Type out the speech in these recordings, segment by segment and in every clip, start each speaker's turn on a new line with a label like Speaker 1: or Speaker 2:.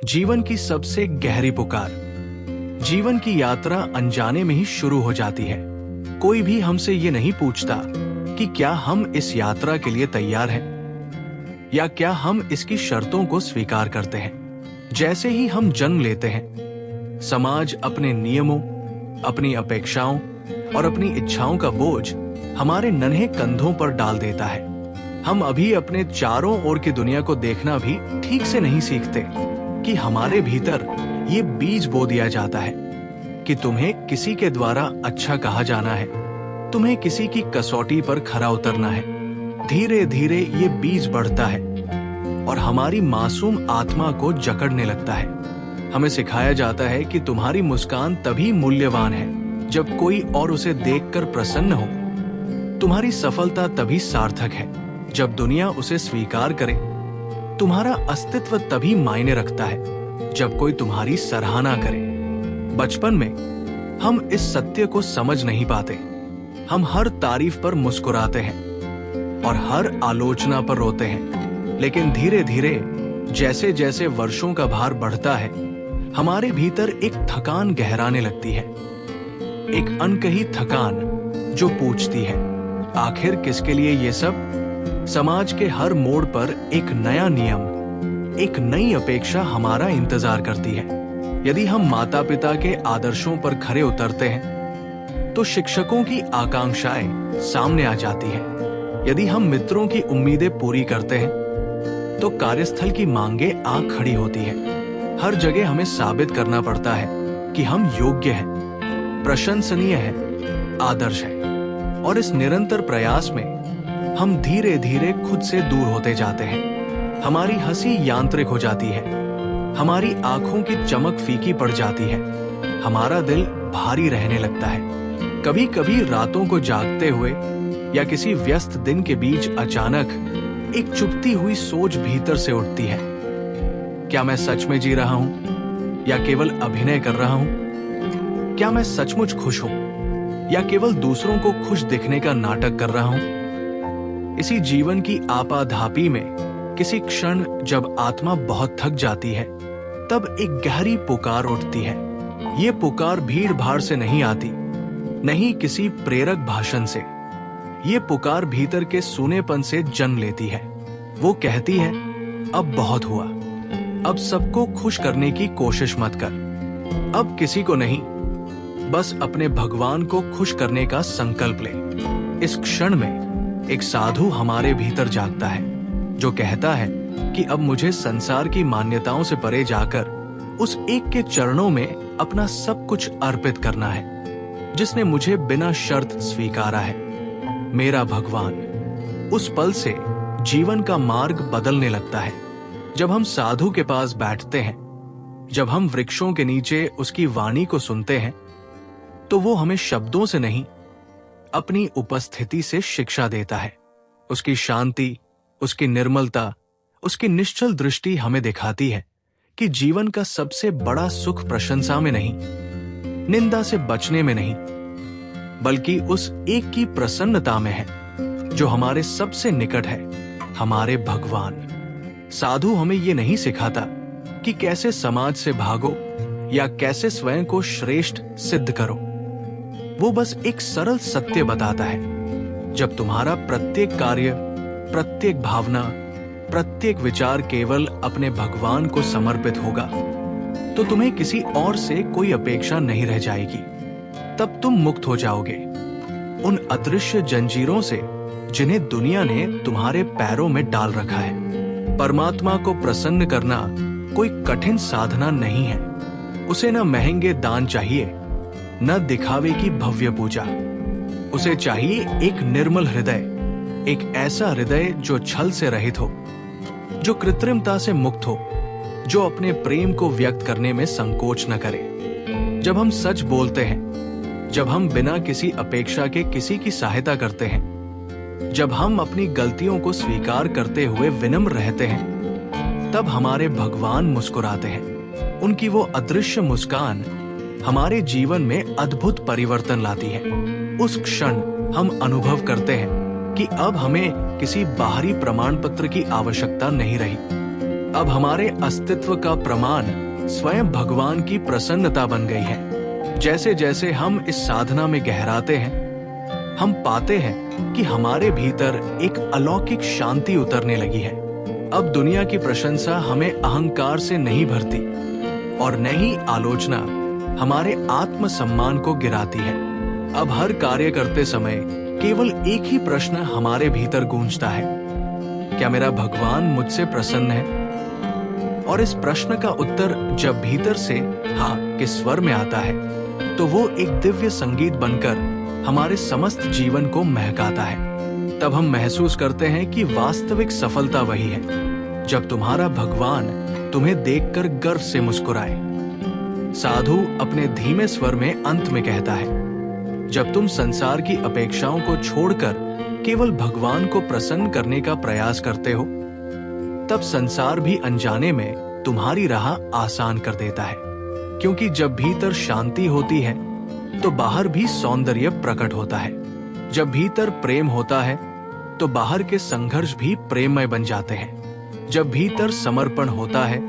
Speaker 1: जीवन की सबसे गहरी पुकार। जीवन की यात्रा अनजाने में ही शुरू हो जाती है। कोई भी हमसे ये नहीं पूछता कि क्या हम इस यात्रा के लिए तैयार हैं या क्या हम इसकी शर्तों को स्वीकार करते हैं। जैसे ही हम जन्म लेते हैं, समाज अपने नियमों, अपनी अपेक्षाओं और अपनी इच्छाओं का बोझ हमारे नन्हे कंधों पर डाल देता है। हम अभी अपने चारों ओर की दुनिया को देखना भी ठीक से नहीं सीखते कि हमारे भीतर ये बीज बो दिया जाता है कि तुम्हें किसी के द्वारा अच्छा कहा जाना है, तुम्हें किसी की कसौटी पर खरा उतरना है। धीरे धीरे ये बीज बढ़ता है और हमारी मासूम आत्मा को जकड़ने लगता है। हमें सिखाया जाता है कि तुम्हारी मुस्कान तभी मूल्यवान है जब कोई और उसे देखकर प्रसन्न हो। तुम्हारी सफलता तभी सार्थक है जब दुनिया उसे स्वीकार करे। तुम्हारा अस्तित्व तभी मायने रखता है जब कोई तुम्हारी सराहना करे। बचपन में हम इस सत्य को समझ नहीं पाते। हम हर तारीफ पर मुस्कुराते हैं और हर आलोचना पर रोते हैं। लेकिन धीरे धीरे जैसे जैसे वर्षों का भार बढ़ता है, हमारे भीतर एक थकान गहराने लगती है। एक अनकही थकान जो पूछती है, आखिर किसके लिए ये सब? समाज के हर मोड़ पर एक नया नियम, एक नई अपेक्षा हमारा इंतजार करती है। यदि हम माता पिता के आदर्शों पर खरे उतरते हैं तो शिक्षकों की आकांक्षाएं सामने आ जाती हैं। यदि हम मित्रों की उम्मीदें पूरी करते हैं तो कार्यस्थल की मांगें आ खड़ी होती हैं। हर जगह हमें साबित करना पड़ता है कि हम योग्य हैं, प्रशंसनीय हैं, आदर्श हैं। और इस निरंतर प्रयास में हम धीरे धीरे खुद से दूर होते जाते हैं। हमारी हंसी यांत्रिक हो जाती है, हमारी आंखों की चमक फीकी पड़ जाती है, हमारा दिल भारी रहने लगता है। कभी कभी रातों को जागते हुए या किसी व्यस्त दिन के बीच अचानक एक चुभती हुई सोच भीतर से उठती है। क्या मैं सच में जी रहा हूं या केवल अभिनय कर रहा हूं? क्या मैं सचमुच खुश हूं या केवल दूसरों को खुश दिखने का नाटक कर रहा हूं? इसी जीवन की आपाधापी में किसी क्षण जब आत्मा बहुत थक जाती है, तब एक गहरी पुकार उठती है। ये पुकार भीड़ भाड़ से नहीं आती, नहीं किसी प्रेरक भाषण से। ये पुकार भीतर के सूनेपन से जन्म लेती है। वो कहती है, अब बहुत हुआ, अब सबको खुश करने की कोशिश मत कर। अब किसी को नहीं, बस अपने भगवान को खुश करने का संकल्प ले। इस क्षण में एक साधु हमारे भीतर जागता है जो कहता है कि अब मुझे संसार की मान्यताओं से परे जाकर उस एक के चरणों में अपना सब कुछ अर्पित करना है जिसने मुझे बिना शर्त स्वीकारा है। मेरा भगवान। उस पल से जीवन का मार्ग बदलने लगता है। जब हम साधु के पास बैठते हैं, जब हम वृक्षों के नीचे उसकी वाणी को सुनते हैं, तो वो हमें शब्दों से नहीं, अपनी उपस्थिति से शिक्षा देता है। उसकी शांति, उसकी निर्मलता, उसकी निश्चल दृष्टि हमें दिखाती है कि जीवन का सबसे बड़ा सुख प्रशंसा में नहीं, निंदा से बचने में नहीं, बल्कि उस एक की प्रसन्नता में है जो हमारे सबसे निकट है, हमारे भगवान। साधु हमें ये नहीं सिखाता कि कैसे समाज से भागो या कैसे स्वयं को श्रेष्ठ सिद्ध करो। वो बस एक सरल सत्य बताता है, जब तुम्हारा प्रत्येक कार्य, प्रत्येक भावना, प्रत्येक विचार केवल अपने भगवान को समर्पित होगा, तो तुम्हें किसी और से कोई अपेक्षा नहीं रह जाएगी। तब तुम मुक्त हो जाओगे उन अदृश्य जंजीरों से जिन्हें दुनिया ने तुम्हारे पैरों में डाल रखा है। परमात्मा को प्रसन्न करना कोई कठिन साधना नहीं है। उसे न महंगे दान चाहिए, न दिखावे की भव्य पूजा। उसे चाहिए एक निर्मल हृदय, एक ऐसा हृदय जो छल से रहित हो, जो कृत्रिमता से मुक्त हो, जो अपने प्रेम को व्यक्त करने में संकोच न करे। जब हम सच बोलते हैं, जब हम बिना किसी अपेक्षा के किसी की सहायता करते हैं, जब हम अपनी गलतियों को स्वीकार करते हुए विनम्र रहते हैं, तब हमारे भगवान मुस्कुराते हैं। उनकी वो अदृश्य मुस्कान हमारे जीवन में अद्भुत परिवर्तन लाती है। उस क्षण हम अनुभव करते हैं कि अब हमें किसी बाहरी प्रमाण पत्र की आवश्यकता नहीं रही। अब हमारे अस्तित्व का प्रमाण स्वयं भगवान की प्रसन्नता बन गई है। जैसे जैसे हम इस साधना में गहराते हैं, हम पाते हैं कि हमारे भीतर एक अलौकिक शांति उतरने लगी है। अब दुनिया की प्रशंसा हमें अहंकार से नहीं भरती और न ही आलोचना हमारे आत्मसम्मान को गिराती है। अब हर कार्य करते समय केवल एक ही प्रश्न हमारे भीतर गूंजता है, क्या मेरा भगवान मुझसे प्रसन्न है? और इस प्रश्न का उत्तर जब भीतर से हाँ के स्वर में आता है, तो वो एक दिव्य संगीत बनकर हमारे समस्त जीवन को महकाता है। तब हम महसूस करते हैं कि वास्तविक सफलता वही है जब तुम्हारा भगवान तुम्हें देखकर गर्व से मुस्कुराए। साधु अपने धीमे स्वर में अंत में कहता है, जब तुम संसार की अपेक्षाओं को छोड़कर केवल भगवान को प्रसन्न करने का प्रयास करते हो, तब संसार भी अनजाने में तुम्हारी राह आसान कर देता है। क्योंकि जब भीतर शांति होती है तो बाहर भी सौंदर्य प्रकट होता है। जब भीतर प्रेम होता है तो बाहर के संघर्ष भी प्रेममय बन जाते हैं। जब भीतर समर्पण होता है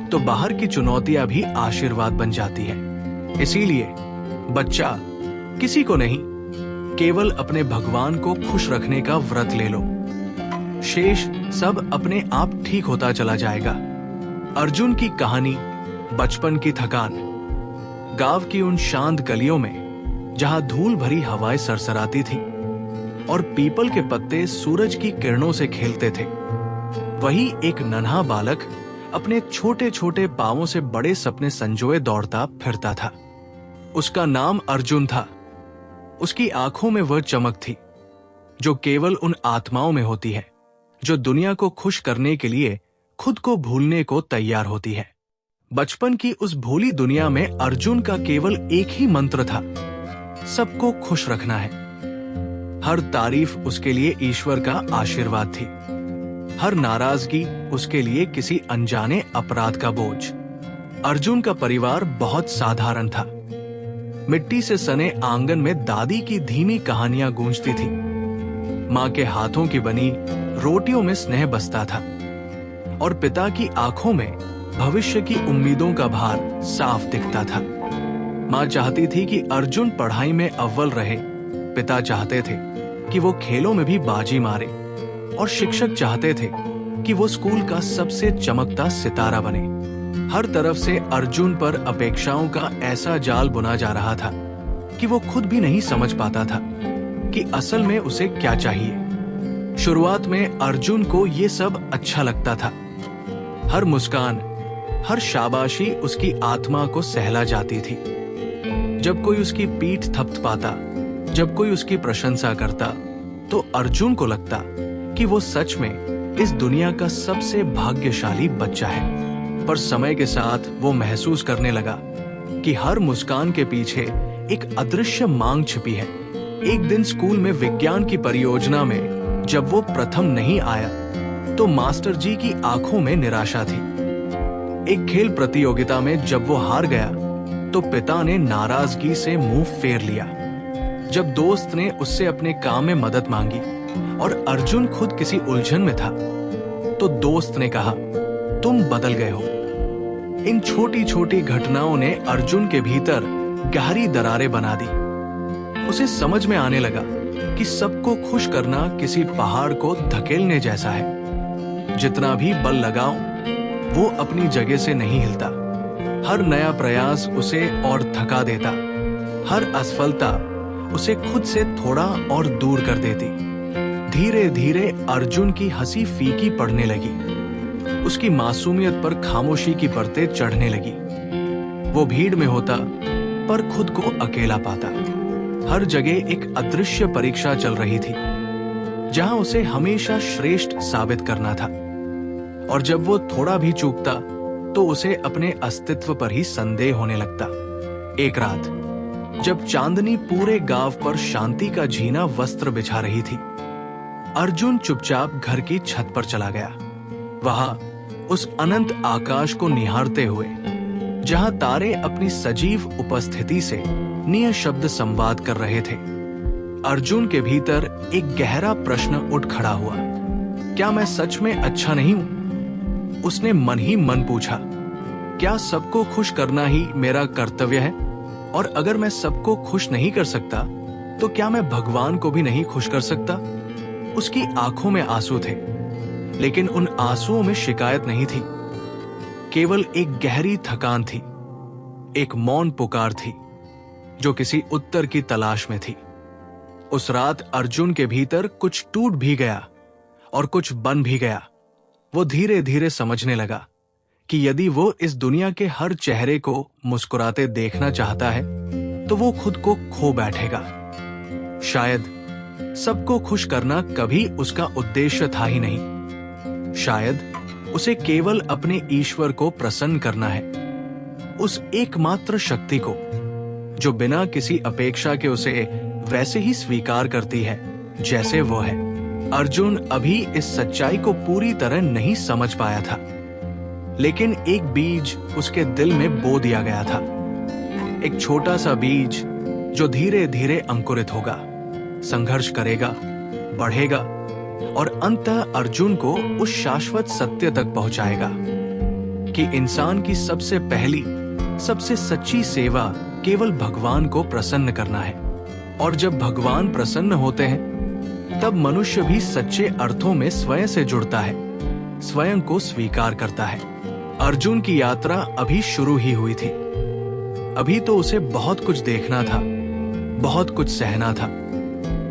Speaker 1: तो बाहर की चुनौतियां भी आशीर्वाद बन जाती है। इसीलिए बच्चा, किसी को नहीं, केवल अपने भगवान को खुश रखने का व्रत ले लो। शेष सब अपने आप ठीक होता चला जाएगा। अर्जुन की कहानी बचपन की थकान। गांव की उन शांत गलियों में जहां धूल भरी हवाएं सरसराती थी और पीपल के पत्ते सूरज की किरणों से खेलते थे, वही एक नन्हा बालक अपने छोटे छोटे पांवों से बड़े सपने संजोए दौड़ता फिरता था। उसका नाम अर्जुन था। उसकी आंखों में वह चमक थी जो केवल उन आत्माओं में होती है जो दुनिया को खुश करने के लिए खुद को भूलने को तैयार होती है। बचपन की उस भोली दुनिया में अर्जुन का केवल एक ही मंत्र था, सबको खुश रखना है। हर तारीफ उसके लिए ईश्वर का आशीर्वाद थी, हर नाराजगी उसके लिए किसी अनजाने अपराध का बोझ। अर्जुन का परिवार बहुत साधारण था। मिट्टी से सने आंगन में दादी की धीमी कहानियां गूंजती थी। माँ के हाथों की बनी रोटियों में स्नेह बसता था और पिता की आंखों में भविष्य की उम्मीदों का भार साफ दिखता था। माँ चाहती थी कि अर्जुन पढ़ाई में अव्वल रहे, पिता चाहते थे कि वो खेलों में भी बाजी मारे और शिक्षक चाहते थे कि वो स्कूल का सबसे चमकता सितारा बने। हर तरफ से अर्जुन पर अपेक्षाओं का ऐसा जाल बुना जा रहा था कि वो खुद भी नहीं समझ पाता था कि असल में उसे क्या चाहिए। शुरुआत में अर्जुन को ये सब अच्छा लगता था। हर मुस्कान, हर शाबाशी उसकी आत्मा को सहला जाती थी। जब कोई उसकी पीठ थपथपाता, जब कोई उसकी प्रशंसा करता, तो अर्जुन को लगता कि वो सच में इस दुनिया का सबसे भाग्यशाली बच्चा है। पर समय के साथ वो महसूस करने लगा कि हर मुस्कान के पीछे एक अदृश्य मांग छिपी है। एक दिन स्कूल में विज्ञान की परियोजना में जब वो प्रथम नहीं आया, तो मास्टर जी की आंखों में निराशा थी। एक खेल प्रतियोगिता में जब वो हार गया, तो पिता ने नाराजगी से मुंह फेर लिया। जब दोस्त ने उससे अपने काम में मदद मांगी और अर्जुन खुद किसी उलझन में था, तो दोस्त ने कहा, तुम बदल गए हो। इन छोटी छोटी घटनाओं ने अर्जुन के भीतर गहरी दरारें बना दी। उसे समझ में आने लगा कि सबको खुश करना किसी पहाड़ को धकेलने जैसा है। जितना भी बल लगाओ, वो अपनी जगह से नहीं हिलता। हर नया प्रयास उसे और थका देता। हर असफलता उसे खुद से थोड़ा और दूर कर देती। धीरे धीरे अर्जुन की हंसी फीकी पड़ने लगी। उसकी मासूमियत पर खामोशी की परतें चढ़ने लगी। वो भीड़ में होता पर खुद को अकेला पाता। हर जगह एक अदृश्य परीक्षा चल रही थी, जहां उसे हमेशा श्रेष्ठ साबित करना था। और जब वो थोड़ा भी चूकता, तो उसे अपने अस्तित्व पर ही संदेह होने लगता। एक रात, जब चांदनी पूरे गांव पर शांति का झीना वस्त्र बिछा रही थी, अर्जुन चुपचाप घर की छत पर चला गया। वहां उस अनंत आकाश को निहारते हुए, जहां तारे अपनी सजीव उपस्थिति से निःशब्द संवाद कर रहे थे, अर्जुन के भीतर एक गहरा प्रश्न उठ खड़ा हुआ। क्या मैं सच में अच्छा नहीं हूं? उसने मन ही मन पूछा, क्या सबको खुश करना ही मेरा कर्तव्य है? और अगर मैं सबको खुश नहीं कर सकता तो क्या मैं भगवान को भी नहीं खुश कर सकता? उसकी आंखों में आंसू थे, लेकिन उन आंसुओं में शिकायत नहीं थी, केवल एक गहरी थकान थी, एक मौन पुकार थी जो किसी उत्तर की तलाश में थी। उस रात अर्जुन के भीतर कुछ टूट भी गया और कुछ बन भी गया। वो धीरे धीरे समझने लगा कि यदि वो इस दुनिया के हर चेहरे को मुस्कुराते देखना चाहता है तो वो खुद को खो बैठेगा। शायद सबको खुश करना कभी उसका उद्देश्य था ही नहीं। शायद उसे केवल अपने ईश्वर को प्रसन्न करना है, उस एकमात्र शक्ति को जो बिना किसी अपेक्षा के उसे वैसे ही स्वीकार करती है जैसे वो है। अर्जुन अभी इस सच्चाई को पूरी तरह नहीं समझ पाया था, लेकिन एक बीज उसके दिल में बो दिया गया था, एक छोटा सा बीज जो धीरे धीरे अंकुरित होगा, संघर्ष करेगा, बढ़ेगा और अंततः अर्जुन को उस शाश्वत सत्य तक पहुंचाएगा कि इंसान की सबसे पहली, सबसे सच्ची सेवा केवल भगवान को प्रसन्न करना है। और जब भगवान प्रसन्न होते हैं तब मनुष्य भी सच्चे अर्थों में स्वयं से जुड़ता है, स्वयं को स्वीकार करता है। अर्जुन की यात्रा अभी शुरू ही हुई थी। अभी तो उसे बहुत कुछ देखना था, बहुत कुछ सहना था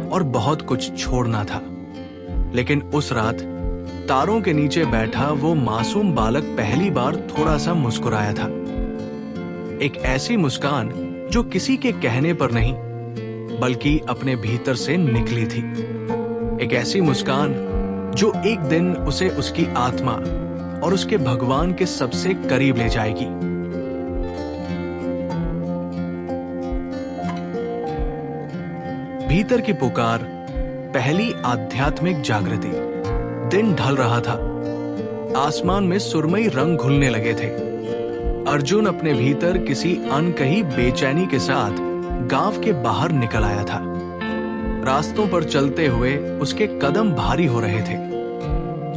Speaker 1: और बहुत कुछ छोड़ना था। लेकिन उस रात तारों के नीचे बैठा वो मासूम बालक पहली बार थोड़ा सा मुस्कुराया था। एक ऐसी मुस्कान जो किसी के कहने पर नहीं बल्कि अपने भीतर से निकली थी। एक ऐसी मुस्कान जो एक दिन उसे उसकी आत्मा और उसके भगवान के सबसे करीब ले जाएगी। भीतर की पुकार, पहली आध्यात्मिक जागृति। दिन ढल रहा था, आसमान में सुरमई रंग घुलने लगे थे। अर्जुन अपने भीतर किसी अनकही बेचैनी के साथ गांव के बाहर निकल आया था। रास्तों पर चलते हुए उसके कदम भारी हो रहे थे,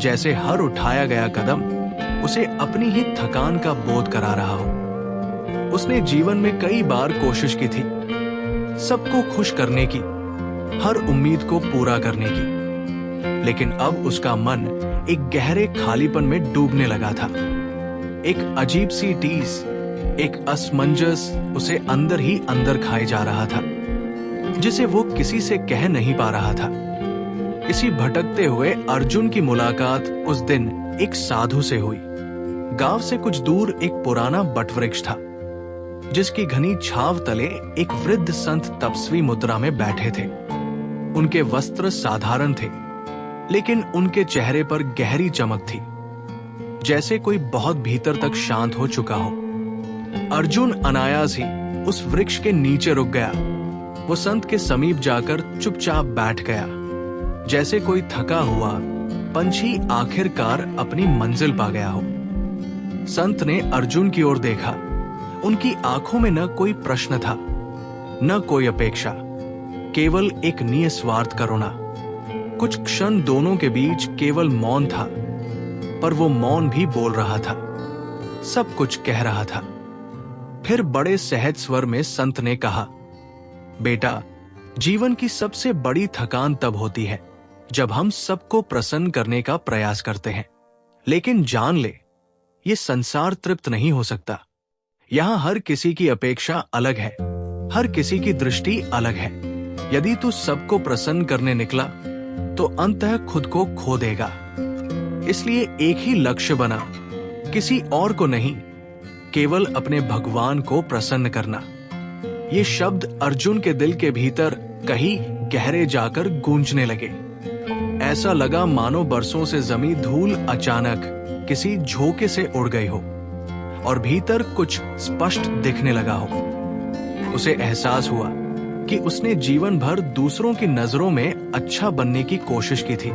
Speaker 1: जैसे हर उठाया गया कदम उसे अपनी ही थकान का बोध करा रहा हो। उसने जीवन में कई बार कोशिश की थी, सबको खुश करने की, हर उम्मीद को पूरा करने की, लेकिन अब उसका मन एक गहरे खालीपन में डूबने लगा था। एक अजीब सी टीस, एक असमंजस उसे अंदर ही अंदर खाए जा रहा था, जिसे वो किसी से कह नहीं पा रहा था। इसी भटकते हुए अर्जुन की मुलाकात उस दिन एक साधु से हुई। गांव से कुछ दूर एक पुराना बटवृक्ष था, जिसकी घनी छाव तले एक वृद्ध संत तपस्वी मुद्रा में बैठे थे। उनके वस्त्र साधारण थे, लेकिन उनके चेहरे पर गहरी चमक थी, जैसे कोई बहुत भीतर तक शांत हो चुका हो। अर्जुन अनायास ही उस वृक्ष के नीचे रुक गया। वो संत के समीप जाकर चुपचाप बैठ गया, जैसे कोई थका हुआ पंछी आखिरकार अपनी मंजिल पा गया हो। संत ने अर्जुन की ओर देखा। उनकी आंखों में न कोई प्रश्न था, न कोई अपेक्षा, केवल एक निस्वार्थ करुणा। कुछ क्षण दोनों के बीच केवल मौन था, पर वो मौन भी बोल रहा था, सब कुछ कह रहा था। फिर बड़े सहज स्वर में संत ने कहा, बेटा, जीवन की सबसे बड़ी थकान तब होती है जब हम सबको प्रसन्न करने का प्रयास करते हैं। लेकिन जान ले, ये संसार तृप्त नहीं हो सकता। यहां हर किसी की अपेक्षा अलग है, हर किसी की दृष्टि अलग है। यदि तू सबको प्रसन्न करने निकला तो अंततः खुद को खो देगा। इसलिए एक ही लक्ष्य बना, किसी और को नहीं, केवल अपने भगवान को प्रसन्न करना। ये शब्द अर्जुन के दिल के भीतर कहीं गहरे जाकर गूंजने लगे। ऐसा लगा मानो बरसों से जमी धूल अचानक किसी झोंके से उड़ गई हो और भीतर कुछ स्पष्ट दिखने लगा हो। उसे एहसास हुआ कि उसने जीवन भर दूसरों की नजरों में अच्छा बनने की कोशिश की थी,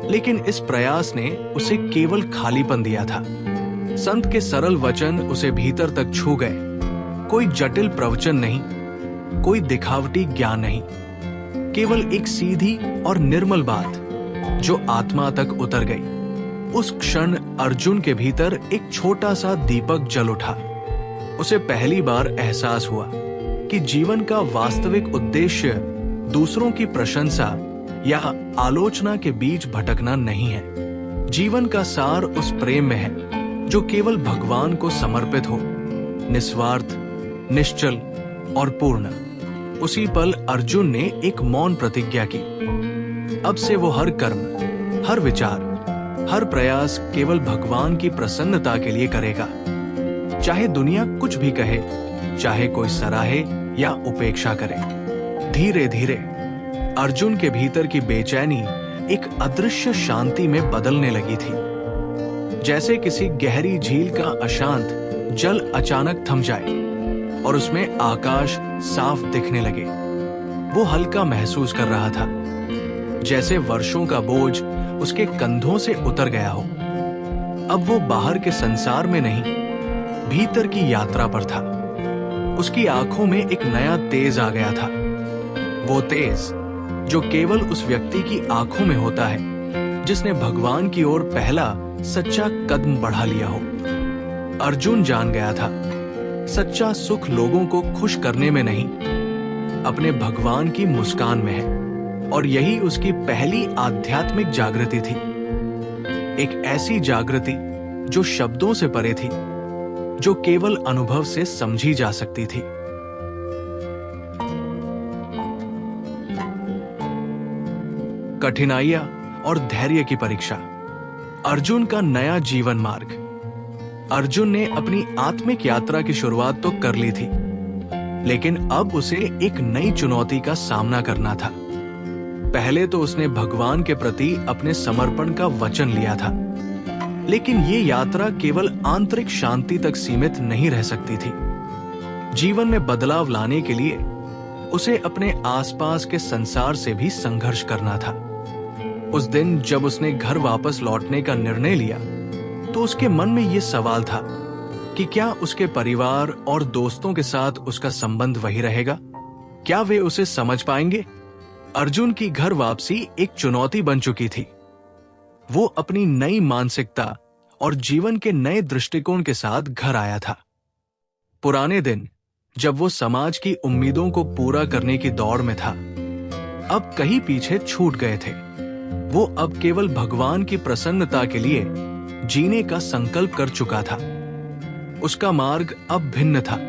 Speaker 1: लेकिन इस प्रयास ने उसे केवल खालीपन दिया था। संत के सरल वचन उसे भीतर तक छू गए। कोई जटिल प्रवचन नहीं, कोई दिखावटी ज्ञान नहीं, केवल एक सीधी और निर्मल बात जो आत्मा तक उतर गई। उस क्षण अर्जुन के भीतर एक छोटा सा दीपक जल उठा। उसे पहली बार एहसास हुआ कि जीवन का वास्तविक उद्देश्य दूसरों की प्रशंसा या आलोचना के बीच भटकना नहीं है। जीवन का सार उस प्रेम में है जो केवल भगवान को समर्पित हो, निस्वार्थ, निश्चल और पूर्ण। उसी पल अर्जुन ने एक मौन प्रतिज्ञा की। अब से वो हर कर्म, हर विचार, हर प्रयास केवल भगवान की प्रसन्नता के लिए करेगा। चाहे दुनिया कुछ भी कहे, चाहे कोई सराहे या उपेक्षा करे। धीरे धीरे अर्जुन के भीतर की बेचैनी एक अदृश्य शांति में बदलने लगी थी। जैसे किसी गहरी झील का अशांत जल अचानक थम जाए और उसमें आकाश साफ दिखने लगे। वो हल्का महसूस कर रहा था, जैसे वर्षों का बोझ उसके कंधों से उतर गया हो। अब वो बाहर के संसार में नहीं, भीतर की यात्रा पर था। उसकी आंखों में एक नया तेज आ गया था, वो तेज जो केवल उस व्यक्ति की आंखों में होता है जिसने भगवान की ओर पहला सच्चा कदम बढ़ा लिया हो। अर्जुन जान गया था, सच्चा सुख लोगों को खुश करने में नहीं, अपने भगवान की मुस्कान में है। और यही उसकी पहली आध्यात्मिक जागृति थी, एक ऐसी जागृति जो शब्दों से परे थी, जो केवल अनुभव से समझी जा सकती थी। कठिनाइयां और धैर्य की परीक्षा, अर्जुन का नया जीवन मार्ग। अर्जुन ने अपनी आत्मिक यात्रा की शुरुआत तो कर ली थी, लेकिन अब उसे एक नई चुनौती का सामना करना था। पहले तो उसने भगवान के प्रति अपने समर्पण का वचन लिया था, लेकिन ये यात्रा केवल आंतरिक शांति तक सीमित नहीं रह सकती थी। जीवन में बदलाव लाने के लिए उसे अपने आसपास के संसार से भी संघर्ष करना था। उस दिन जब उसने घर वापस लौटने का निर्णय लिया, तो उसके मन में ये सवाल था कि क्या उसके परिवार और दोस्तों के साथ उसका संबंध वही रहेगा? क्या वे उसे समझ पाएंगे? अर्जुन की घर वापसी एक चुनौती बन चुकी थी। वो अपनी नई मानसिकता और जीवन के नए दृष्टिकोण के साथ घर आया था। पुराने दिन जब वो समाज की उम्मीदों को पूरा करने की दौड़ में था, अब कहीं पीछे छूट गए थे। वो अब केवल भगवान की प्रसन्नता के लिए जीने का संकल्प कर चुका था। उसका मार्ग अब भिन्न था,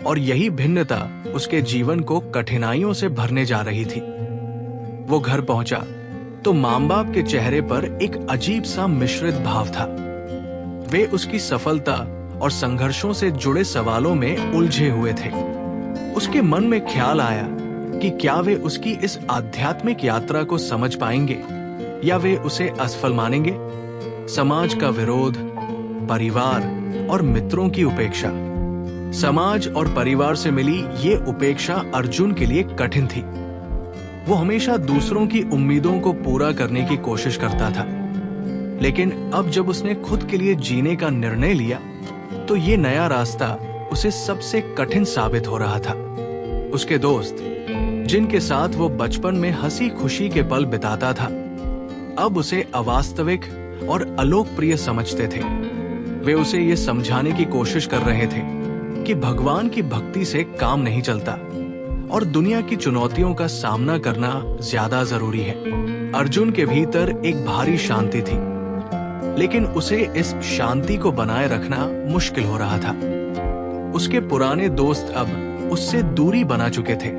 Speaker 1: और यही भिन्नता उसके जीवन को कठिनाइयों से भरने जा रही थी। वो घर पहुंचा तो मां बाप के चेहरे पर एक अजीब सा मिश्रित भाव था। वे उसकी सफलता और संघर्षों से जुड़े सवालों में उलझे हुए थे। उसके मन में ख्याल आया कि क्या वे उसकी इस आध्यात्मिक यात्रा को समझ पाएंगे या वे उसे असफल मानेंगे। समाज का विरोध, परिवार और मित्रों की उपेक्षा। समाज और परिवार से मिली ये उपेक्षा अर्जुन के लिए कठिन थी। वो हमेशा दूसरों की उम्मीदों को पूरा करने की कोशिश करता था, लेकिन अब जब उसने खुद के लिए जीने का निर्णय लिया, तो ये नया रास्ता उसे सबसे कठिन साबित हो रहा था। उसके दोस्त, जिनके साथ वो बचपन में हंसी खुशी के पल बिताता था, अब उसे अवास्तविक और अलोकप्रिय समझते थे। वे उसे ये समझाने की कोशिश कर रहे थे कि भगवान की भक्ति से काम नहीं चलता और दुनिया की चुनौतियों का सामना करना ज्यादा जरूरी है। अर्जुन के भीतर एक भारी शांति थी, लेकिन उसे इस शांति को बनाए रखना मुश्किल हो रहा था। उसके पुराने दोस्त अब उससे दूरी बना चुके थे।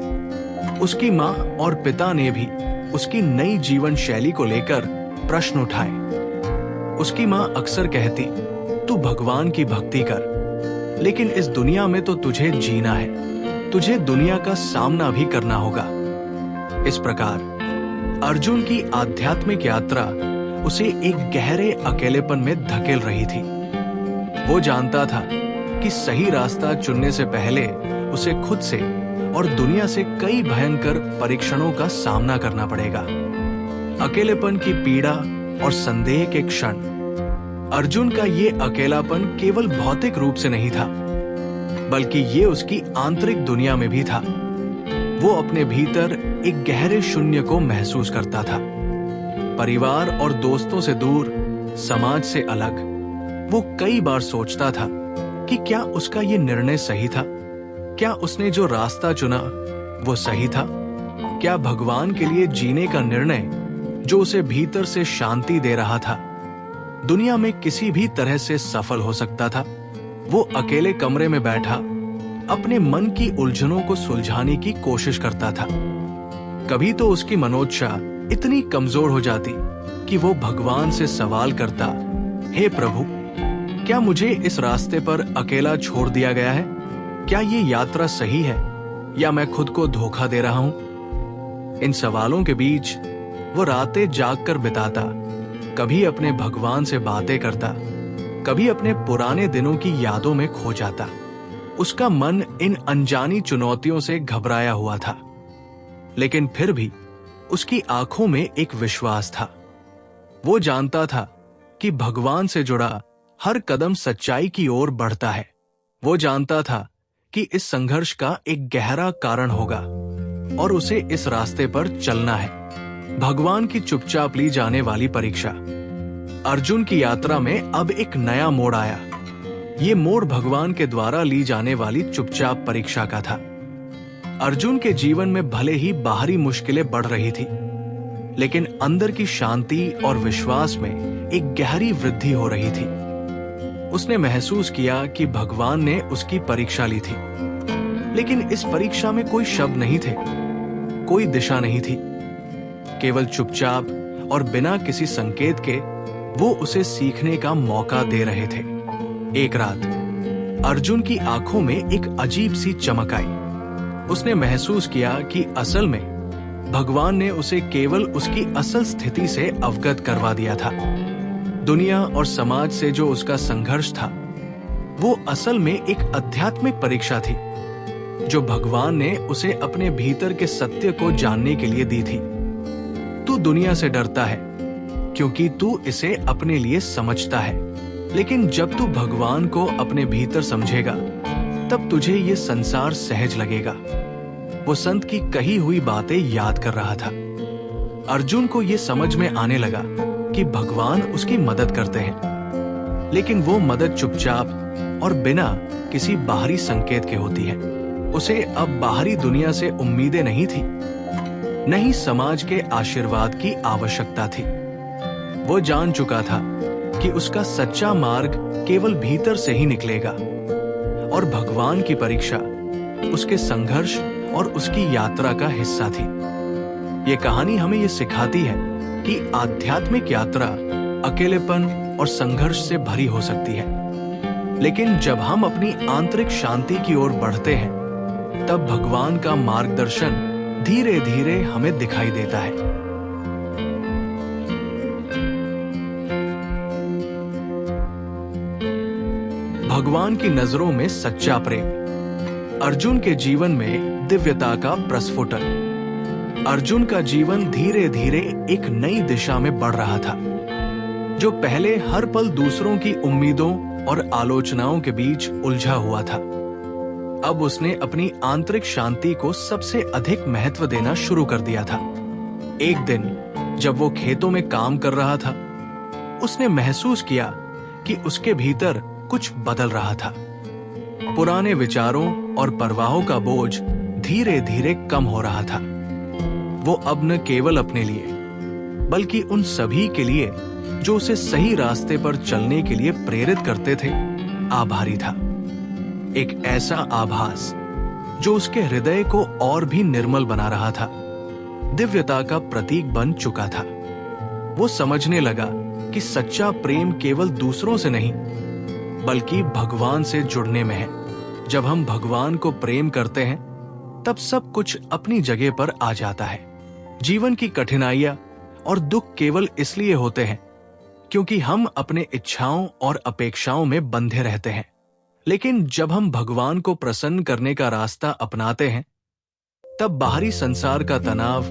Speaker 1: उसकी माँ और पिता ने भी उसकी नई जीवन शैली को लेकर प्रश्न उठाए। उसकी माँ अक्सर कहती, तू भगवान की भक्ति कर, लेकिन इस दुनिया में तो तुझे जीना है, तुझे दुनिया का सामना भी करना होगा। इस प्रकार अर्जुन की आध्यात्मिक यात्रा उसे एक गहरे अकेलेपन में धकेल रही थी। वो जानता था कि सही रास्ता चुनने से पहले उसे खुद से और दुनिया से कई भयंकर परीक्षणों का सामना करना पड़ेगा। अकेलेपन की पीड़ा और संदेह के क्षण। अर्जुन का ये अकेलापन केवल भौतिक रूप से नहीं था, बल्कि ये उसकी आंतरिक दुनिया में भी था। वो अपने भीतर एक गहरे शून्य को महसूस करता था। परिवार और दोस्तों से दूर, समाज से अलग। वो कई बार सोचता था कि क्या उसका ये निर्णय सही था, क्या उसने जो रास्ता चुना वो सही था, क्या भगवान के लिए जीने का निर्णय जो उसे भीतर से शांति दे रहा था दुनिया में किसी भी तरह से सफल हो सकता था। वो अकेले कमरे में बैठा अपने मन की उलझनों को सुलझाने की कोशिश करता था। कभी तो उसकी मनोदशा इतनी कमजोर हो जाती कि वो भगवान से सवाल करता, हे प्रभु, क्या मुझे इस रास्ते पर अकेला छोड़ दिया गया है? क्या ये यात्रा सही है या मैं खुद को धोखा दे रहा हूं? इन सवालों के बीच वो रातें जागकर बिताता, कभी अपने भगवान से बातें करता, कभी अपने पुराने दिनों की यादों में खो जाता। उसका मन इन अनजानी चुनौतियों से घबराया हुआ था, लेकिन फिर भी उसकी आंखों में एक विश्वास था। वो जानता था कि भगवान से जुड़ा हर कदम सच्चाई की ओर बढ़ता है। वो जानता था कि इस संघर्ष का एक गहरा कारण होगा और उसे इस रास्ते पर चलना है। भगवान की चुपचाप ली जाने वाली परीक्षा। अर्जुन की यात्रा में अब एक नया मोड़ आया। ये मोड़ भगवान के द्वारा ली जाने वाली चुपचाप परीक्षा का था। अर्जुन के जीवन में भले ही बाहरी मुश्किलें बढ़ रही थी, लेकिन अंदर की शांति और विश्वास में एक गहरी वृद्धि हो रही थी। उसने महसूस किया कि भगवान ने उसकी परीक्षा ली थी, लेकिन इस परीक्षा में कोई शब्द नहीं थे, कोई दिशा नहीं थी। केवल चुपचाप और बिना किसी संकेत के वो उसे सीखने का मौका दे रहे थे। एक रात अर्जुन की आंखों में एक अजीब सी चमक आई। उसने महसूस किया कि असल में भगवान ने उसे केवल उसकी असल स्थिति से अवगत करवा दिया था। दुनिया और समाज से जो उसका संघर्ष था, वो असल में एक आध्यात्मिक परीक्षा थी जो भगवान ने उसे अपने भीतर के सत्य को जानने के लिए दी थी। तू दुनिया से डरता है क्योंकि तू इसे अपने लिए समझता है, लेकिन जब तू भगवान को अपने भीतर समझेगा तब तुझे ये संसार सहज लगेगा। वो संत की कही हुई बातें याद कर रहा था। अर्जुन को ये समझ में आने लगा कि भगवान उसकी मदद करते हैं, लेकिन वो मदद चुपचाप और बिना किसी बाहरी संकेत के होती है। उसे अब बाहरी दुनिया से उम्मीदें नहीं थी, नहीं समाज के आशीर्वाद की आवश्यकता थी। वो जान चुका था कि उसका सच्चा मार्ग केवल भीतर से ही निकलेगा और भगवान की परीक्षा उसके संघर्ष और उसकी यात्रा का हिस्सा थी। ये कहानी हमें ये सिखाती है कि आध्यात्मिक यात्रा अकेलेपन और संघर्ष से भरी हो सकती है, लेकिन जब हम अपनी आंतरिक शांति की ओर बढ़ते हैं तब भगवान का मार्गदर्शन धीरे धीरे हमें दिखाई देता है। भगवान की नजरों में सच्चा प्रेम। अर्जुन के जीवन में दिव्यता का प्रस्फुटन। अर्जुन का जीवन धीरे धीरे एक नई दिशा में बढ़ रहा था। जो पहले हर पल दूसरों की उम्मीदों और आलोचनाओं के बीच उलझा हुआ था, अब उसने अपनी आंतरिक शांति को सबसे अधिक महत्व देना शुरू कर दिया था। एक दिन जब वो खेतों में काम कर रहा था, उसने महसूस किया कि उसके भीतर कुछ बदल रहा था। पुराने विचारों और परवाहों का बोझ धीरे धीरे कम हो रहा था। वो अब न केवल अपने लिए बल्कि उन सभी के लिए जो उसे सही रास्ते पर चलने के लिए प्रेरित करते थे, आभारी था। एक ऐसा आभास जो उसके हृदय को और भी निर्मल बना रहा था, दिव्यता का प्रतीक बन चुका था। वो समझने लगा कि सच्चा प्रेम केवल दूसरों से नहीं बल्कि भगवान से जुड़ने में है। जब हम भगवान को प्रेम करते हैं तब सब कुछ अपनी जगह पर आ जाता है। जीवन की कठिनाइयां और दुख केवल इसलिए होते हैं क्योंकि हम अपने इच्छाओं और अपेक्षाओं में बंधे रहते हैं, लेकिन जब हम भगवान को प्रसन्न करने का रास्ता अपनाते हैं तब बाहरी संसार का तनाव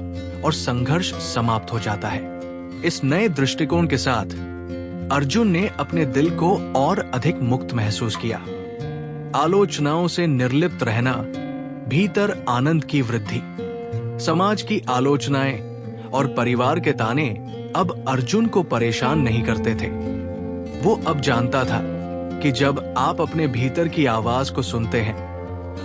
Speaker 1: और संघर्ष समाप्त हो जाता है। इस नए दृष्टिकोण के साथ अर्जुन ने अपने दिल को और अधिक मुक्त महसूस किया। आलोचनाओं से निर्लिप्त रहना, भीतर आनंद की वृद्धि। समाज की आलोचनाएं और परिवार के ताने अब अर्जुन को परेशान नहीं करते थे। वो अब जानता था कि जब आप अपने भीतर की आवाज को सुनते हैं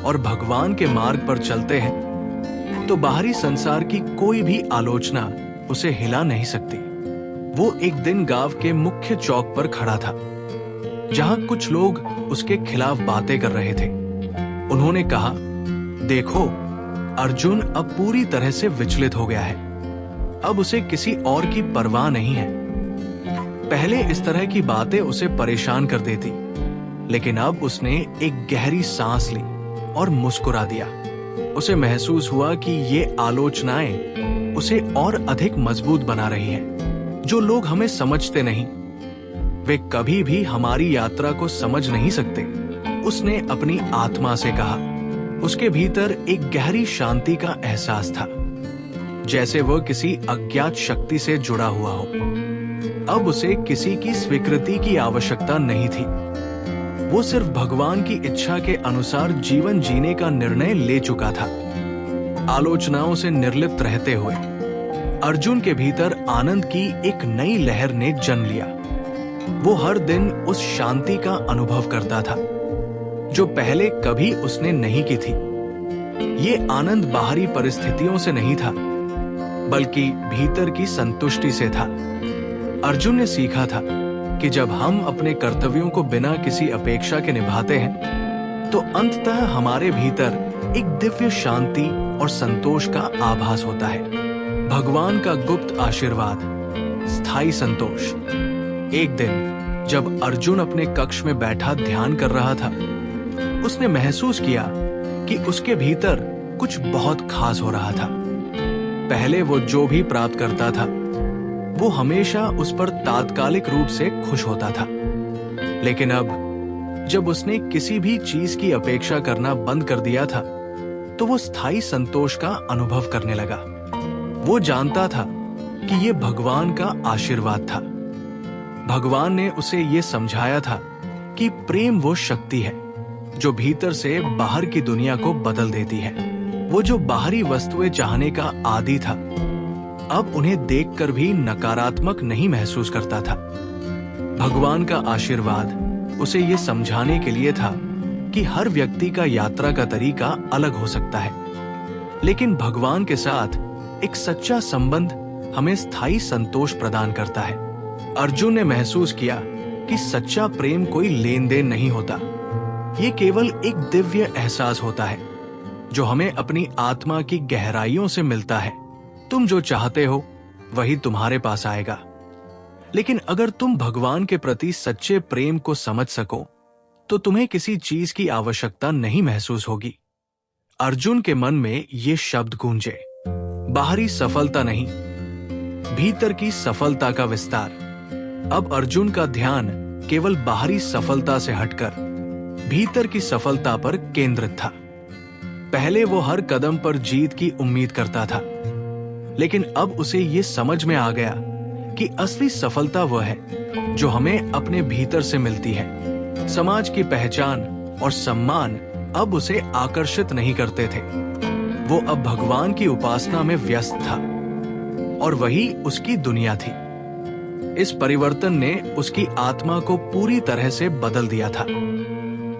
Speaker 1: और भगवान के मार्ग पर चलते हैं तो बाहरी संसार की कोई भी आलोचना उसे हिला नहीं सकती। वो एक दिन गांव के मुख्य चौक पर खड़ा था जहां कुछ लोग उसके खिलाफ बातें कर रहे थे। उन्होंने कहा, देखो, अर्जुन अब पूरी तरह से विचलित हो गया है। अब उसे किसी और की परवाह नहीं है। पहले इस तरह की बातें उसे परेशान कर देती, लेकिन अब उसने एक गहरी सांस ली और मुस्कुरा दिया। उसे महसूस हुआ कि ये आलोचनाएं उसे और अधिक मजबूत बना रही हैं। जो लोग हमें समझते नहीं, वे कभी भी हमारी यात्रा को समझ नहीं सकते, उसने अपनी आत्मा से कहा। उसके भीतर एक गहरी शांति का एहसास था, जैसे वह किसी अज्ञात शक्ति से जुड़ा हुआ हो। अब उसे किसी की स्वीकृति की आवश्यकता नहीं थी। वो सिर्फ भगवान की इच्छा के अनुसार जीवन जीने का निर्णय ले चुका था। आलोचनाओं से निर्लिप्त रहते हुए अर्जुन के भीतर आनंद की एक नई लहर ने जन्म लिया। वो हर दिन उस शांति का अनुभव करता था जो पहले कभी उसने नहीं की थी। ये आनंद बाहरी परिस्थितियों से नहीं था, बल्कि भीतर की संतुष्टि से था। अर्जुन ने सीखा था कि जब हम अपने कर्तव्यों को बिना किसी अपेक्षा के निभाते हैं तो अंततः हमारे भीतर एक दिव्य शांति और संतोष का आभास होता है। भगवान का गुप्त आशीर्वाद, स्थायी संतोष। एक दिन जब अर्जुन अपने कक्ष में बैठा ध्यान कर रहा था, उसने महसूस किया कि उसके भीतर कुछ बहुत खास हो रहा था। पहले वो जो भी प्राप्त करता था वो हमेशा उस पर तात्कालिक रूप से खुश होता था, लेकिन अब जब उसने किसी भी चीज की अपेक्षा करना बंद कर दिया था तो वो स्थायी संतोष का अनुभव करने लगा। वो जानता था कि ये भगवान का आशीर्वाद था। भगवान ने उसे ये समझाया था कि प्रेम वो शक्ति है जो भीतर से बाहर की दुनिया को बदल देती है। वो जो बाहरी वस्तुएं चाहने का आदी था, अब उन्हें देखकर भी नकारात्मक नहीं महसूस करता था। भगवान का आशीर्वाद उसे ये समझाने के लिए था कि हर व्यक्ति का यात्रा का तरीका अलग हो सकता है, लेकिन भगवान के साथ एक सच्चा संबंध हमें स्थायी संतोष प्रदान करता है। अर्जुन ने महसूस किया कि सच्चा प्रेम कोई लेन देन नहीं होता। ये केवल एक दिव्य एहसास होता है जो हमें अपनी आत्मा की गहराइयों से मिलता है। तुम जो चाहते हो वही तुम्हारे पास आएगा। लेकिन अगर तुम भगवान के प्रति सच्चे प्रेम को समझ सको तो तुम्हें किसी चीज की आवश्यकता नहीं महसूस होगी। अर्जुन के मन में ये शब्द गूंजे, बाहरी सफलता नहीं, भीतर की सफलता का विस्तार। अब अर्जुन का ध्यान केवल बाहरी सफलता से हटकर भीतर की सफलता पर केंद्रित था। पहले वो हर कदम पर जीत की उम्मीद करता था, लेकिन अब उसे ये समझ में आ गया कि असली सफलता वह है जो हमें अपने भीतर से मिलती है। समाज की पहचान और सम्मान अब उसे आकर्षित नहीं करते थे। वो अब भगवान की उपासना में व्यस्त था और वही उसकी दुनिया थी। इस परिवर्तन ने उसकी आत्मा को पूरी तरह से बदल दिया था।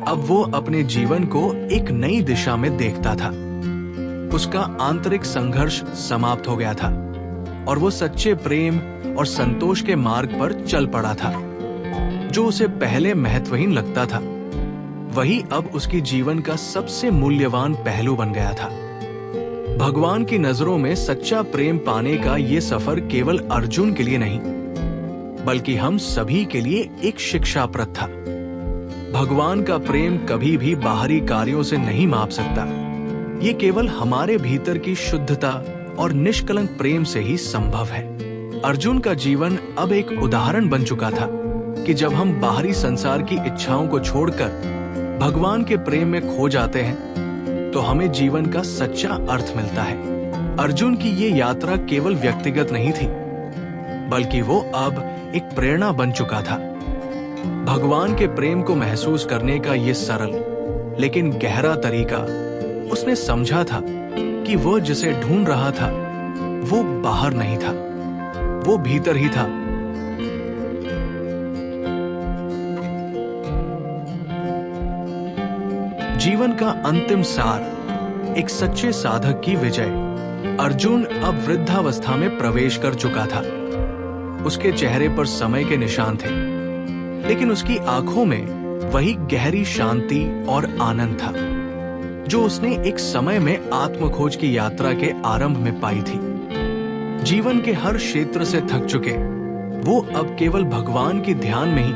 Speaker 1: अब वो अपने जीवन को एक नई दिशा में देखता था। उसका आंतरिक संघर्ष समाप्त हो गया था और वो सच्चे प्रेम और संतोष के मार्ग पर चल पड़ा था। जो उसे पहले महत्वहीन लगता था, वही अब उसकी जीवन का सबसे मूल्यवान पहलू बन गया था। भगवान की नजरों में सच्चा प्रेम पाने का ये सफर केवल अर्जुन के लिए नहीं, बल्कि हम सभी के लिए एक शिक्षाप्रद था। भगवान का प्रेम कभी भी बाहरी कार्यों से नहीं माप सकता। ये केवल हमारे भीतर की शुद्धता और निष्कलंक प्रेम से ही संभव है। अर्जुन का जीवन अब एक उदाहरण बन चुका था कि जब हम बाहरी संसार की इच्छाओं को छोड़कर भगवान के प्रेम में खो जाते हैं तो हमें जीवन का सच्चा अर्थ मिलता है। अर्जुन की ये यात्रा केवल व्यक्तिगत नहीं थी, बल्कि वो अब एक प्रेरणा बन चुका था। भगवान के प्रेम को महसूस करने का ये सरल लेकिन गहरा तरीका उसने समझा था कि वो जिसे ढूंढ रहा था वो बाहर नहीं था, वो भीतर ही था। जीवन का अंतिम सार, एक सच्चे साधक की विजय। अर्जुन अब वृद्धावस्था में प्रवेश कर चुका था। उसके चेहरे पर समय के निशान थे, लेकिन उसकी आंखों में वही गहरी शांति और आनंद था जो उसने एक समय में आत्मखोज की यात्रा के आरंभ में पाई थी। जीवन के हर क्षेत्र से थक चुके वो अब केवल भगवान के ध्यान में ही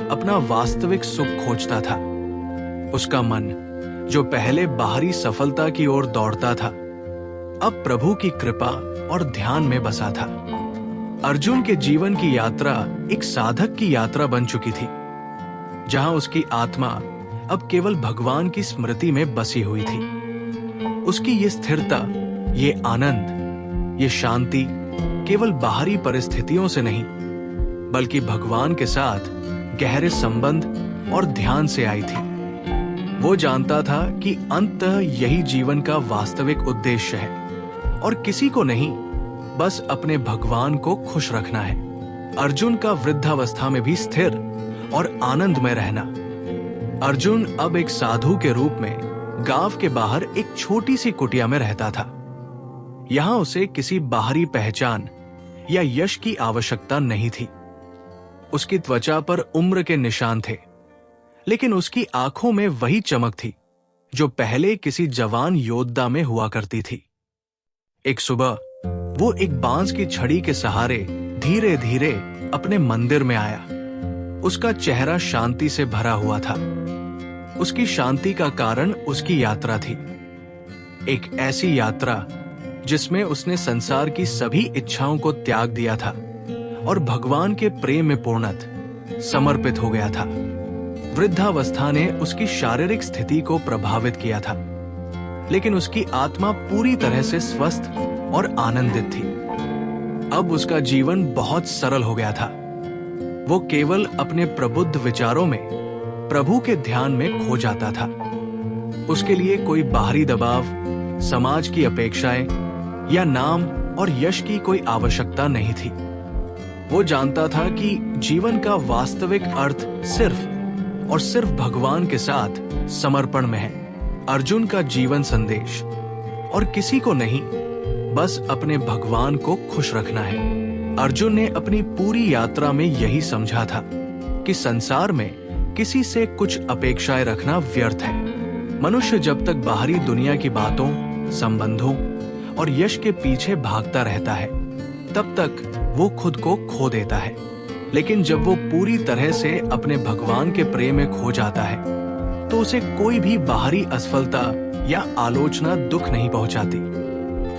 Speaker 1: अपना वास्तविक सुख खोजता था। उसका मन, जो पहले बाहरी सफलता की ओर दौड़ता था, अब प्रभु की कृपा और ध्यान में बसा था। अर्जुन के जीवन की यात्रा एक साधक की यात्रा बन चुकी थी, जहां उसकी आत्मा अब केवल भगवान की स्मृति में बसी हुई थी। उसकी ये स्थिरता, ये आनंद, ये शांति केवल बाहरी परिस्थितियों से नहीं, बल्कि भगवान के साथ गहरे संबंध और ध्यान से आई थी। वो जानता था कि अंततः यही जीवन का वास्तविक उद्देश्य है और किसी को नहीं, बस अपने भगवान को खुश रखना है। अर्जुन का वृद्धावस्था में भी स्थिर और आनंदमय रहना। अर्जुन अब एक साधु के रूप में गांव के बाहर एक छोटी सी कुटिया में रहता था। यहां उसे किसी बाहरी पहचान या यश की आवश्यकता नहीं थी। उसकी त्वचा पर उम्र के निशान थे, लेकिन उसकी आंखों में वही चमक थी जो पहले किसी जवान योद्धा में हुआ करती थी। एक सुबह वो एक बांस की छड़ी के सहारे धीरे धीरे अपने मंदिर में आया। उसका चेहरा शांति से भरा हुआ था। उसकी शांति का कारण उसकी यात्रा थी, एक ऐसी यात्रा जिसमें उसने संसार की सभी इच्छाओं को त्याग दिया था और भगवान के प्रेम में पूर्णतः समर्पित हो गया था। वृद्धावस्था ने उसकी शारीरिक स्थिति को प्रभावित किया था, लेकिन उसकी आत्मा पूरी तरह से स्वस्थ और आनंदित थी। अब उसका जीवन बहुत सरल हो गया था। वो केवल अपने प्रबुद्ध विचारों में प्रभु के ध्यान में खो जाता था। उसके लिए कोई बाहरी दबाव, समाज की अपेक्षाएं या नाम और यश की कोई आवश्यकता नहीं थी। वो जानता था कि जीवन का वास्तविक अर्थ सिर्फ और सिर्फ भगवान के साथ समर्पण में है। अर्जुन का जीवन संदेश, और किसी को नहीं, बस अपने भगवान को खुश रखना है। अर्जुन ने अपनी पूरी यात्रा में यही समझा था कि संसार में किसी से कुछ अपेक्षाएं रखना व्यर्थ है। मनुष्य जब तक बाहरी दुनिया की बातों, संबंधों और यश के पीछे भागता रहता है, तब तक वो खुद को खो देता है। लेकिन जब वो पूरी तरह से अपने भगवान के प्रेम में खो जाता है, तो उसे कोई भी बाहरी असफलता या आलोचना दुख नहीं पहुंचाती।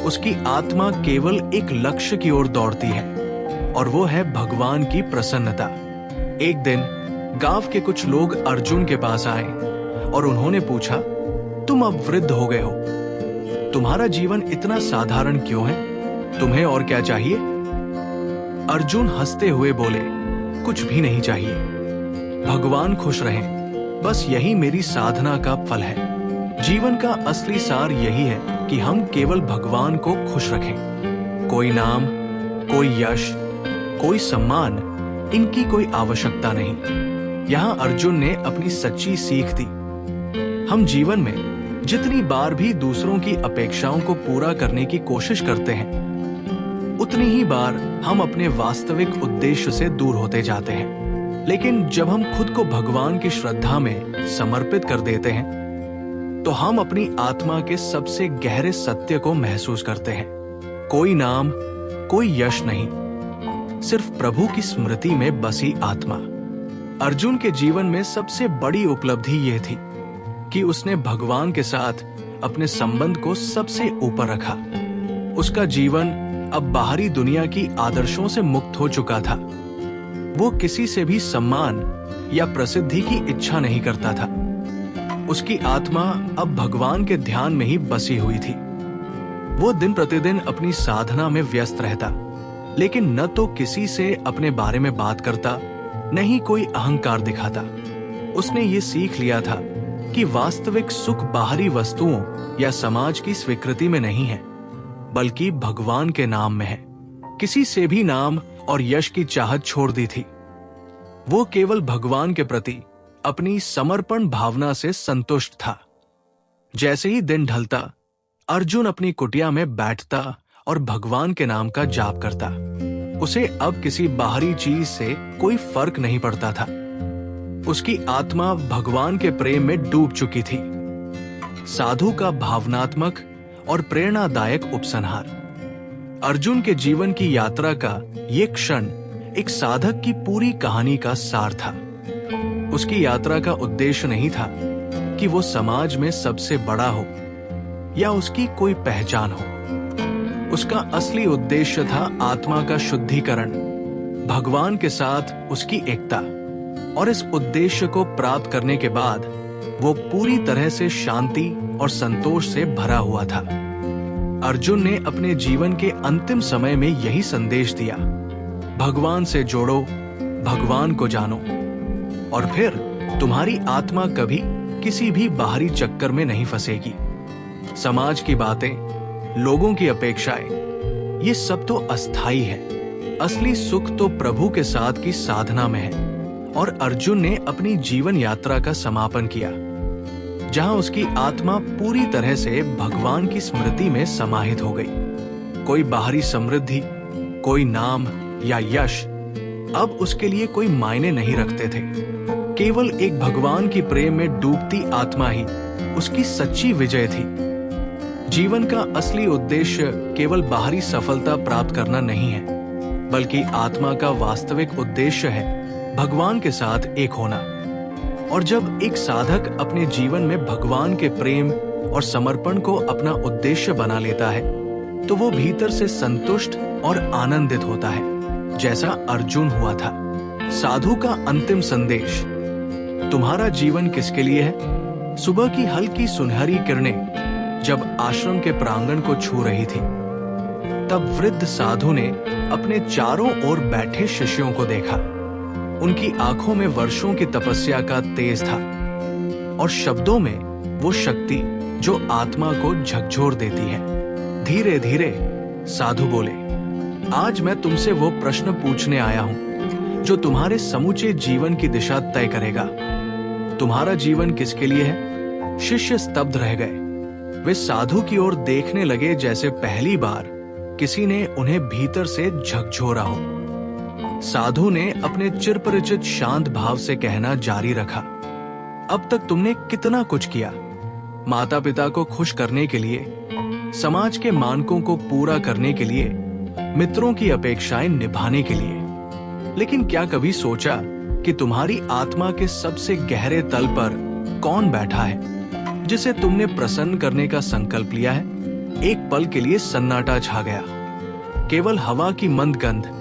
Speaker 1: उसकी आत्मा केवल एक लक्ष्य की ओर दौड़ती है, और वो है भगवान की प्रसन्नता। एक दिन गांव के कुछ लोग अर्जुन के पास आए और उन्होंने पूछा, तुम अब वृद्ध हो गए हो, तुम्हारा जीवन इतना साधारण क्यों है? तुम्हें और क्या चाहिए? अर्जुन हंसते हुए बोले, कुछ भी नहीं चाहिए, भगवान खुश रहें, बस यही मेरी साधना का फल है। जीवन का असली सार यही है कि हम केवल भगवान को खुश रखें। कोई नाम, कोई यश, कोई सम्मान, इनकी कोई आवश्यकता नहीं। यहाँ अर्जुन ने अपनी सच्ची सीख दी। हम जीवन में जितनी बार भी दूसरों की अपेक्षाओं को पूरा करने की कोशिश करते हैं, उतनी ही बार हम अपने वास्तविक उद्देश्य से दूर होते जाते हैं। लेकिन जब हम खुद को भगवान की श्रद्धा में समर्पित कर देते हैं, तो हम अपनी आत्मा के सबसे गहरे सत्य को महसूस करते हैं। कोई नाम, कोई यश नहीं, सिर्फ प्रभु की स्मृति में बसी आत्मा। अर्जुन के जीवन में सबसे बड़ी उपलब्धि यह थी कि उसने भगवान के साथ अपने संबंध को सबसे ऊपर रखा। उसका जीवन अब बाहरी दुनिया की आदर्शों से मुक्त हो चुका था। वो किसी से भी सम्मान या प्रसिद्धि की इच्छा नहीं करता था। उसकी आत्मा अब भगवान के ध्यान में ही बसी हुई थी। वो दिन प्रतिदिन अपनी साधना में व्यस्त रहता, लेकिन न तो किसी से अपने बारे में बात करता, न ही कोई अहंकार दिखाता। उसने ये सीख लिया था कि वास्तविक सुख बाहरी वस्तुओं या समाज की स्वीकृति में नहीं है, बल्कि भगवान के नाम में है। किसी से भी नाम और यश की चाहत छोड़ दी थी। वो केवल भगवान के प्रति अपनी समर्पण भावना से संतुष्ट था। जैसे ही दिन ढलता, अर्जुन अपनी कुटिया में बैठता और भगवान के नाम का जाप करता। उसे अब किसी बाहरी चीज से कोई फर्क नहीं पड़ता था। उसकी आत्मा भगवान के प्रेम में डूब चुकी थी। साधु का भावनात्मक और प्रेरणादायक उपसंहार। अर्जुन के जीवन की यात्रा का ये क्षण एक साधक की पूरी कहानी का सार था। उसकी यात्रा का उद्देश्य नहीं था कि वो समाज में सबसे बड़ा हो या उसकी कोई पहचान हो। उसका असली उद्देश्य था आत्मा का शुद्धिकरण, भगवान के साथ उसकी एकता। और इस उद्देश्य को प्राप्त करने के बाद वो पूरी तरह से शांति और संतोष से भरा हुआ था। अर्जुन ने अपने जीवन के अंतिम समय में यही संदेश दिया, भगवान से जोड़ो, भगवान को जानो, और फिर तुम्हारी आत्मा कभी किसी भी बाहरी चक्कर में नहीं फंसेगी। समाज की बातें, लोगों की अपेक्षाएं, ये सब तो अस्थाई है। असली सुख तो प्रभु के साथ की साधना में है। और अर्जुन ने अपनी जीवन यात्रा का समापन किया, जहां उसकी आत्मा पूरी तरह से भगवान की स्मृति में समाहित हो गई। कोई बाहरी समृद्धि, कोई नाम या यश अब उसके लिए कोई मायने नहीं रखते थे। केवल एक भगवान की प्रेम में डूबती आत्मा ही उसकी सच्ची विजय थी। जीवन का असली उद्देश्य केवल बाहरी सफलता प्राप्त करना नहीं है, बल्कि आत्मा का वास्तविक उद्देश्य है भगवान के साथ एक होना। और जब एक साधक अपने जीवन में भगवान के प्रेम और समर्पण को अपना उद्देश्य बना लेता है, तो वो भीतर से संतुष्ट और आनंदित होता है, जैसा अर्जुन हुआ था। साधु का अंतिम संदेश, तुम्हारा जीवन किसके लिए है? सुबह की हल्की सुनहरी किरणें जब आश्रम के प्रांगण को छू रही थी, तब वृद्ध साधु ने अपने चारों ओर बैठे शिष्यों को देखा। उनकी आंखों में वर्षों की तपस्या का तेज था और शब्दों में वो शक्ति जो आत्मा को झकझोर देती है। धीरे धीरे साधु बोले, आज मैं तुमसे वो प्रश्न पूछने आया हूं जो तुम्हारे समूचे जीवन की दिशा तय करेगा। तुम्हारा जीवन किसके लिए है? शिष्य स्तब्ध रह गए। वे साधु की ओर देखने लगे जैसे पहली बार किसी ने उन्हें भीतर से झकझोरा हो। साधु ने अपने चिरपरिचित शांत भाव से कहना जारी रखा, अब तक तुमने कितना कुछ किया, माता पिता को खुश करने के लिए, समाज के मानकों को पूरा करने के लिए, मित्रों की अपेक्षाएं निभाने के लिए। लेकिन क्या कभी सोचा कि तुम्हारी आत्मा के सबसे गहरे तल पर कौन बैठा है, जिसे तुमने प्रसन्न करने का संकल्प लिया है? एक पल के लिए सन्नाटा छा गया। केवल हवा की मंद गंध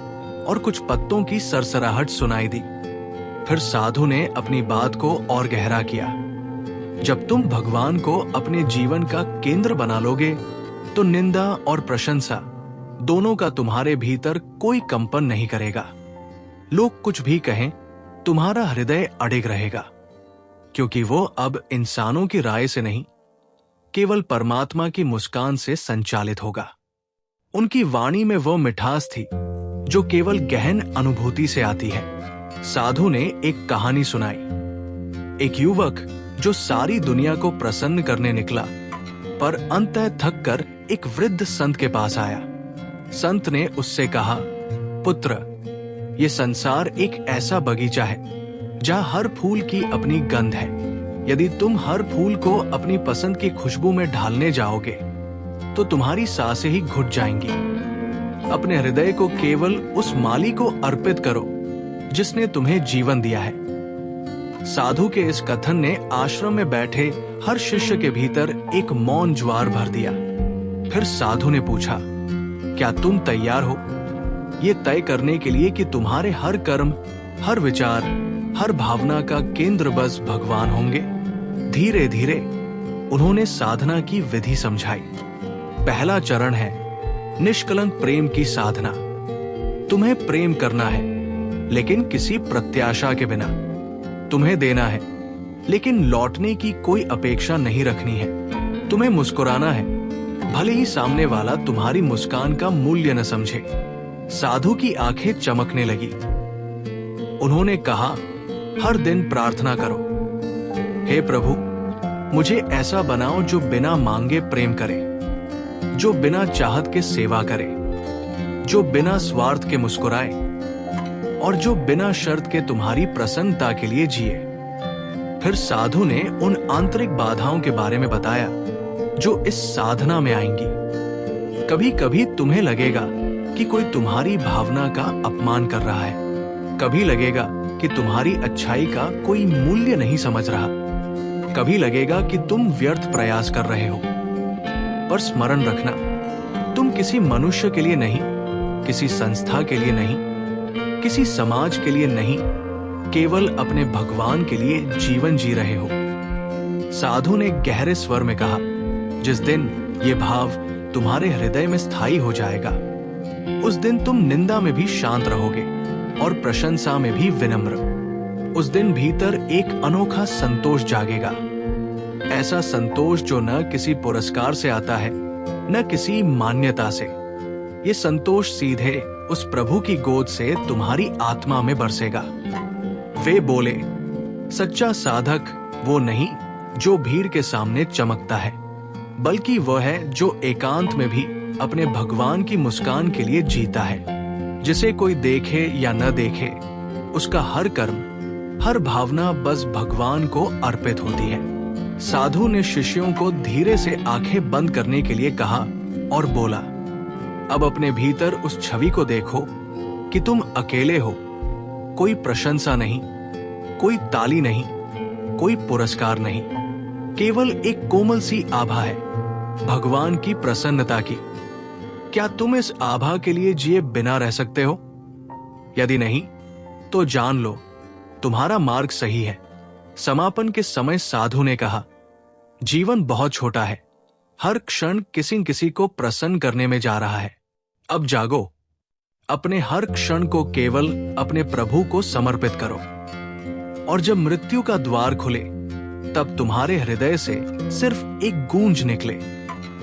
Speaker 1: और कुछ पत्तों की सरसराहट सुनाई दी। फिर साधु ने अपनी बात को और गहरा किया, जब तुम भगवान को अपने जीवन का केंद्र बना लोगे, तो निंदा और प्रशंसा दोनों का तुम्हारे भीतर कोई कंपन नहीं करेगा। लोग कुछ भी कहें, तुम्हारा हृदय अडिग रहेगा, क्योंकि वो अब इंसानों की राय से नहीं, केवल परमात्मा की मुस्कान से संचालित होगा। उनकी वाणी में वो मिठास थी जो केवल गहन अनुभूति से आती है। साधु ने एक कहानी सुनाई। एक युवक जो सारी दुनिया को प्रसन्न करने निकला, पर अंततः थक कर एक वृद्ध संत के पास आया। संत ने उससे कहा, पुत्र, ये संसार एक ऐसा बगीचा है जहाँ हर फूल की अपनी गंध है। यदि तुम हर फूल को अपनी पसंद की खुशबू में ढालने जाओगे, तो तुम्हारी सांसें ही घुट जाएंगी। अपने हृदय को केवल उस माली को अर्पित करो जिसने तुम्हें जीवन दिया है। साधु के इस कथन ने आश्रम में बैठे हर शिष्य के भीतर एक मौन ज्वार भर दिया। फिर साधु ने पूछा, क्या तुम तैयार हो ये तय करने के लिए कि तुम्हारे हर कर्म, हर विचार, हर भावना का केंद्र बस भगवान होंगे? धीरे धीरे उन्होंने साधना की विधि समझाई। पहला चरण है निष्कलंक प्रेम की साधना। तुम्हें प्रेम करना है, लेकिन किसी प्रत्याशा के बिना। तुम्हें देना है, लेकिन लौटने की कोई अपेक्षा नहीं रखनी है। तुम्हें मुस्कुराना है, भले ही सामने वाला तुम्हारी मुस्कान का मूल्य न समझे। साधु की आंखें चमकने लगी। उन्होंने कहा, हर दिन प्रार्थना करो, हे प्रभु, मुझे ऐसा बनाओ जो बिना मांगे प्रेम करे, जो बिना चाहत के सेवा करे, जो बिना स्वार्थ के मुस्कुराए और जो बिना शर्त के तुम्हारी प्रसन्नता के लिए जिए। फिर साधु ने उन आंतरिक बाधाओं के बारे में बताया जो इस साधना में आएंगी। कभी कभी तुम्हें लगेगा कि कोई तुम्हारी भावना का अपमान कर रहा है, कभी लगेगा कि तुम्हारी अच्छाई का कोई मूल्य नहीं समझ रहा, कभी लगेगा कि तुम व्यर्थ प्रयास कर रहे हो। पर स्मरण रखना, तुम किसी मनुष्य के लिए नहीं, किसी संस्था के लिए नहीं, किसी समाज के लिए नहीं, केवल अपने भगवान के लिए जीवन जी रहे हो। साधु ने गहरे स्वर में कहा, जिस दिन ये भाव तुम्हारे हृदय में स्थायी हो जाएगा, उस दिन तुम निंदा में भी शांत रहोगे और प्रशंसा में भी विनम्र। उस दिन भीतर एक अनोखा संतोष जागेगा, ऐसा संतोष जो न किसी पुरस्कार से आता है, न किसी मान्यता से। ये संतोष सीधे उस प्रभु की गोद से तुम्हारी आत्मा में बरसेगा। वे बोले, सच्चा साधक वो नहीं जो भीड़ के सामने चमकता है, बल्कि वह है जो एकांत में भी अपने भगवान की मुस्कान के लिए जीता है। जिसे कोई देखे या न देखे, उसका हर कर्म, हर भावना बस भगवान को अर्पित होती है। साधु ने शिष्यों को धीरे से आंखें बंद करने के लिए कहा और बोला, अब अपने भीतर उस छवि को देखो कि तुम अकेले हो। कोई प्रशंसा नहीं, कोई ताली नहीं, कोई पुरस्कार नहीं, केवल एक कोमल सी आभा है, भगवान की प्रसन्नता की। क्या तुम इस आभा के लिए जिए बिना रह सकते हो? यदि नहीं, तो जान लो तुम्हारा मार्ग सही है। समापन के समय साधु ने कहा, जीवन बहुत छोटा है, हर क्षण किसी किसी को प्रसन्न करने में जा रहा है। अब जागो, अपने हर क्षण को केवल अपने प्रभु को समर्पित करो, और जब मृत्यु का द्वार खुले, तब तुम्हारे हृदय से सिर्फ एक गूंज निकले,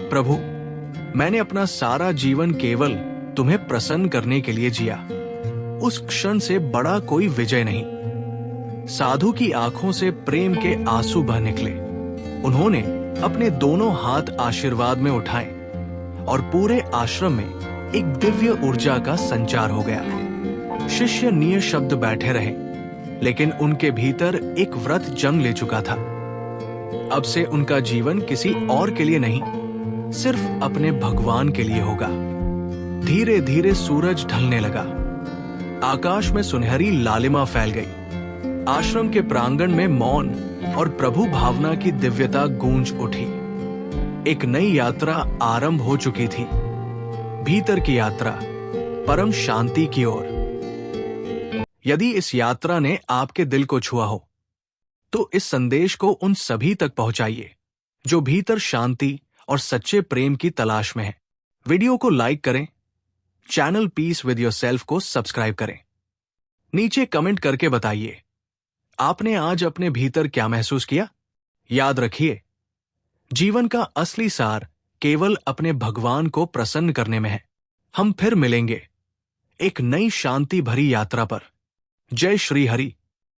Speaker 1: प्रभु, मैंने अपना सारा जीवन केवल तुम्हें प्रसन्न करने के लिए जिया। उस क्षण से बड़ा कोई विजय नहीं। साधु की आंखों से प्रेम के आंसू बह निकले। उन्होंने अपने दोनों हाथ आशीर्वाद में उठाए और पूरे आश्रम में एक दिव्य ऊर्जा का संचार हो गया। शिष्य निःशब्द बैठे रहे, लेकिन उनके भीतर एक व्रत जन्म ले चुका था। अब से उनका जीवन किसी और के लिए नहीं, सिर्फ अपने भगवान के लिए होगा। धीरे धीरे सूरज ढलने लगा, आकाश में सुनहरी लालिमा फैल गई। आश्रम के प्रांगण में मौन और प्रभु भावना की दिव्यता गूंज उठी। एक नई यात्रा आरंभ हो चुकी थी, भीतर की यात्रा, परम शांति की ओर। यदि इस यात्रा ने आपके दिल को छुआ हो, तो इस संदेश को उन सभी तक पहुंचाइए जो भीतर शांति और सच्चे प्रेम की तलाश में है। वीडियो को लाइक करें, चैनल पीस विद योरसेल्फ को सब्सक्राइब करें। नीचे कमेंट करके बताइए, आपने आज अपने भीतर क्या महसूस किया? याद रखिए, जीवन का असली सार केवल अपने भगवान को प्रसन्न करने में है। हम फिर मिलेंगे एक नई शांति भरी यात्रा पर। जय श्री हरि।